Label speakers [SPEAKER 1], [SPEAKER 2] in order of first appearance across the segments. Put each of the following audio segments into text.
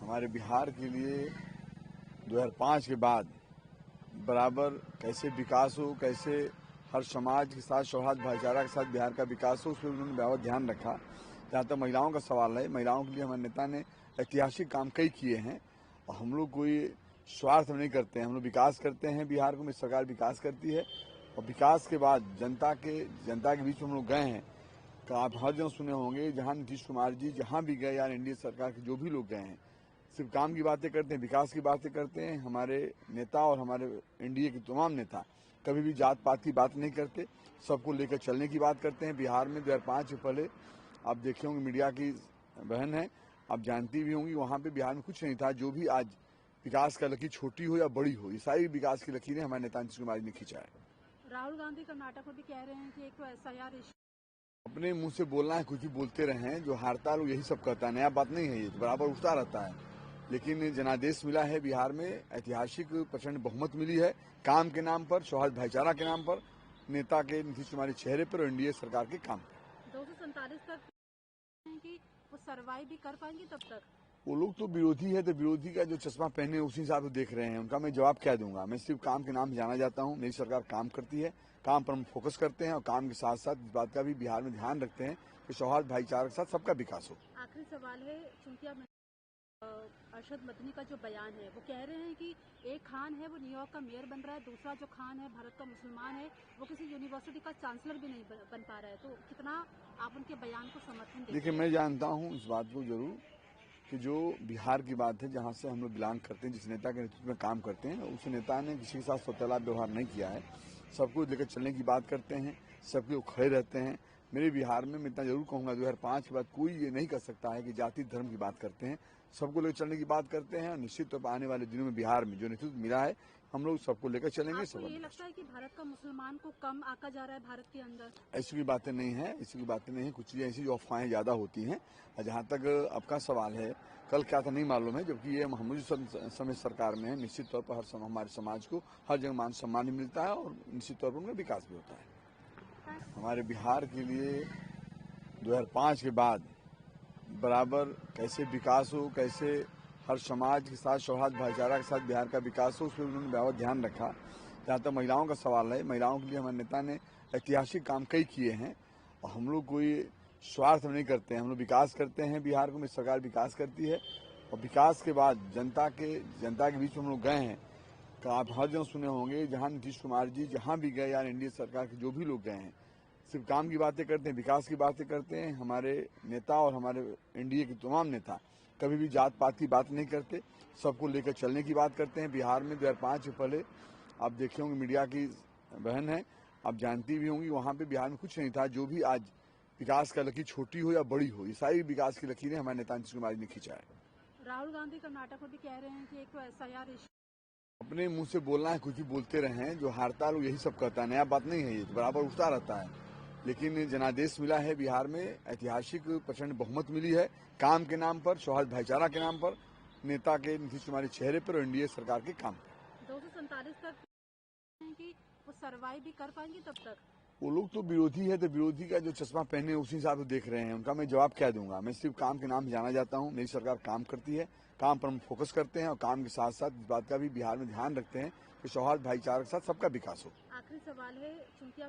[SPEAKER 1] हमारे बिहार के लिए 2005 के बाद बराबर कैसे विकास हो, कैसे हर समाज के साथ सौहार्द भाईचारा के साथ बिहार का विकास हो, उस पर उन्होंने बहुत ध्यान रखा। जहाँ तक महिलाओं का सवाल है, महिलाओं के लिए हमारे नेता ने ऐतिहासिक काम कई किए हैं और हम लोग कोई स्वार्थ नहीं करते हैं। हम लोग विकास करते हैं, बिहार को मेरी सरकार विकास करती है और विकास के बाद जनता के बीच में हम लोग गए हैं। आप हर जगह सुने होंगे, जहाँ नीतीश कुमार जी जहाँ भी गए यार एनडीए सरकार के जो भी लोग गए हैं, सिर्फ काम की बातें करते हैं, विकास की बातें करते हैं। हमारे नेता और हमारे एनडीए के तमाम नेता कभी भी जात पात की बात नहीं करते, सबको लेकर चलने की बात करते हैं। बिहार में 2005 से पहले आप देखे होंगे, मीडिया की बहन है, आप जानती भी होंगी, वहाँ पे बिहार में कुछ नहीं था। जो भी आज विकास का लकीर छोटी हो या बड़ी हो, ये सारी विकास की लकीरें हमारे नेता नीतीश कुमार जी ने खींचा है।
[SPEAKER 2] राहुल गांधी कर्नाटक में भी कह रहे हैं कि एक तो एसआईआर
[SPEAKER 1] अपने मुंह से बोलना है, कुछ भी बोलते रहे हैं। जो हारता है यही सब कहता है, नया बात नहीं है, ये बराबर उठता रहता है। लेकिन जनादेश मिला है बिहार में, ऐतिहासिक प्रचंड बहुमत मिली है, काम के नाम पर, सौहार्द भाईचारा के नाम पर, नेता के नीतीश कुमार के चेहरे पर और एनडीए सरकार के काम पर।
[SPEAKER 2] 247 तक कि वो सर्वाइव भी कर पाएंगे तब तक।
[SPEAKER 1] वो लोग तो विरोधी है, तो विरोधी का जो चश्मा पहने उसी हिसाब से देख रहे हैं। उनका मैं जवाब क्या दूंगा। मैं सिर्फ काम के नाम से जाना जाता हूँ। मेरी सरकार काम करती है, काम पर हम फोकस करते हैं और काम के साथ साथ इस बात का भी बिहार में ध्यान रखते हैं कि सौहार्द भाईचारा के साथ सबका विकास हो।
[SPEAKER 2] आखिरी सवाल है, चूंकि अरशद मदनी का जो बयान है, वो कह रहे हैं कि एक खान है वो न्यूयॉर्क का मेयर बन रहा है, दूसरा जो खान है भारत का मुसलमान है, वो किसी यूनिवर्सिटी का चांसलर भी नहीं बन पा रहा है। तो कितना आप उनके बयान को समर्थन देते हैं?
[SPEAKER 1] देखिए, मैं जानता हूँ इस बात को जरूर कि जो बिहार की बात है, जहाँ से हम लोग बिलोंग करते हैं, जिस नेता के नेतृत्व में काम करते हैं, उस नेता ने किसी के साथ सौतेला व्यवहार नहीं किया है। सबको लेकर चलने की बात करते हैं, सबके लोग खड़े रहते हैं। मेरे बिहार में मैं इतना जरूर कहूँगा, 2005 के बाद कोई ये नहीं कर सकता है कि जाति धर्म की बात करते हैं। सबको लेकर चलने की बात करते हैं और निश्चित तौर पर आने वाले दिनों में बिहार में जो नेतृत्व मिला है, हम लोग सबको लेकर चलेंगे।
[SPEAKER 2] आपको ये लगता है कि भारत का मुसलमान को कम आका जा रहा है भारत के अंदर?
[SPEAKER 1] ऐसी की बातें नहीं है, ऐसी की बातें नहीं है। कुछ चीज़ें ऐसी जो अफवाहें ज़्यादा होती हैं। जहाँ तक आपका सवाल है, कल क्या था नहीं मालूम है, जबकि ये हम समय सरकार में है, निश्चित तौर पर हमारे समाज को हर जगह मान सम्मान भी मिलता है और निश्चित तौर पर उनका विकास भी होता है। हमारे बिहार के लिए 2005 के बाद बराबर कैसे विकास हो, कैसे हर समाज के साथ सौहार्द भाईचारा के साथ बिहार का विकास हो, उस पर उन्होंने बहुत ध्यान रखा। जहाँ तक महिलाओं का सवाल है, महिलाओं के लिए हमारे नेता ने ऐतिहासिक काम कई किए हैं और हम लोग कोई स्वार्थ नहीं करते हैं। हम लोग विकास करते हैं, बिहार को मेरी सरकार विकास करती है और विकास के बाद जनता के बीच में हम लोग गए हैं। आप हर जगह सुने होंगे, जहाँ नीतीश कुमार जी जहाँ भी गए यार एनडीए सरकार के जो भी लोग गए हैं, सिर्फ काम की बातें करते हैं, विकास की बातें करते हैं। हमारे नेता और हमारे एनडीए के तमाम नेता कभी भी जात पात की बात नहीं करते, सबको लेकर चलने की बात करते हैं। बिहार में 2005 से पहले आप देखे होंगे, मीडिया की बहन है, आप जानती भी होंगी, वहाँ पे बिहार में कुछ नहीं था। जो भी आज विकास का लकीर छोटी हो या बड़ी हो, ये सारी विकास की लकीरें हमारे नेता नीतीश कुमार जी ने खींचा है।
[SPEAKER 2] राहुल गांधी कर्नाटक में भी कह रहे हैं कि एक तो एसआईआर
[SPEAKER 1] अपने मुंह से बोलना है, कुछ भी बोलते रहे हैं। जो हारता है यही सब कहता है, नया बात नहीं है, ये बराबर उठता रहता है। लेकिन जनादेश मिला है बिहार में, ऐतिहासिक प्रचंड बहुमत मिली है, काम के नाम पर, सौहार्द भाईचारा के नाम पर, नेता के नीतीश कुमार के चेहरे पर और एनडीए सरकार के काम पर।
[SPEAKER 2] 247 तक कि वो सर्वाइव भी कर पाएंगे तब तक।
[SPEAKER 1] वो लोग तो विरोधी है, तो विरोधी का जो चश्मा पहने उसी हिसाब से देख रहे हैं। उनका मैं जवाब क्या दूंगा। मैं सिर्फ काम के नाम से जाना जाता हूँ। मेरी सरकार काम करती है, काम पर हम फोकस करते हैं और काम के साथ साथ इस बात का भी बिहार में ध्यान रखते हैं कि सौहार्द भाईचारा के साथ सबका विकास हो।
[SPEAKER 2] आखिरी सवाल है, चूंकि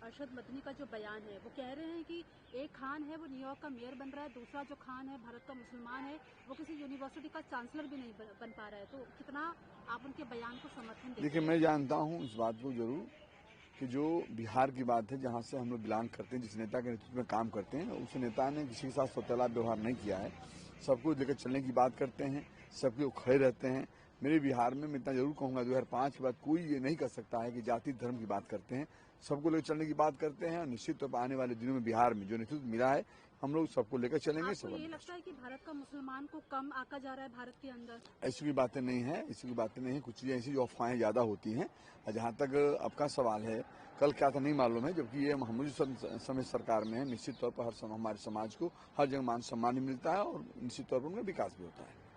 [SPEAKER 2] अरशद मदनी का जो बयान है, वो कह रहे हैं कि एक खान है वो न्यूयॉर्क का मेयर बन रहा है, दूसरा जो खान है भारत का मुसलमान है, वो किसी यूनिवर्सिटी का चांसलर भी नहीं बन पा रहा है। तो कितना आप उनके बयान को समर्थन देते हैं?
[SPEAKER 1] देखिए, मैं जानता हूँ इस बात को जरूर कि जो बिहार की बात है, जहाँ से हम लोग बिलोंग करते हैं, जिस नेता के नेतृत्व में काम करते हैं, उस नेता ने किसी के साथ सौतेला व्यवहार नहीं किया है। सबको लेकर चलने की बात करते हैं, सबके लोग खड़े रहते हैं। मेरे बिहार में मैं इतना जरूर कहूँगा, 2005 के बाद कोई ये नहीं कर सकता है कि जाति धर्म की बात करते हैं। सबको लेकर चलने की बात करते हैं और निश्चित तौर पर आने वाले दिनों में बिहार में जो नेतृत्व मिला है, हम लोग सबको लेकर चलेंगे।
[SPEAKER 2] आपको ये लगता है कि भारत का मुसलमान को कम आका जा रहा है भारत के अंदर?
[SPEAKER 1] ऐसी की बातें नहीं है, ऐसी की बातें नहीं है। कुछ चीज़ें ऐसी जो अफवाहें ज़्यादा होती हैं। जहाँ तक आपका सवाल है, कल क्या था नहीं मालूम है, जबकि ये हम समय सरकार में है, निश्चित तौर पर हमारे समाज को हर जगह मान सम्मान भी मिलता है और निश्चित तौर पर उनका विकास भी होता है।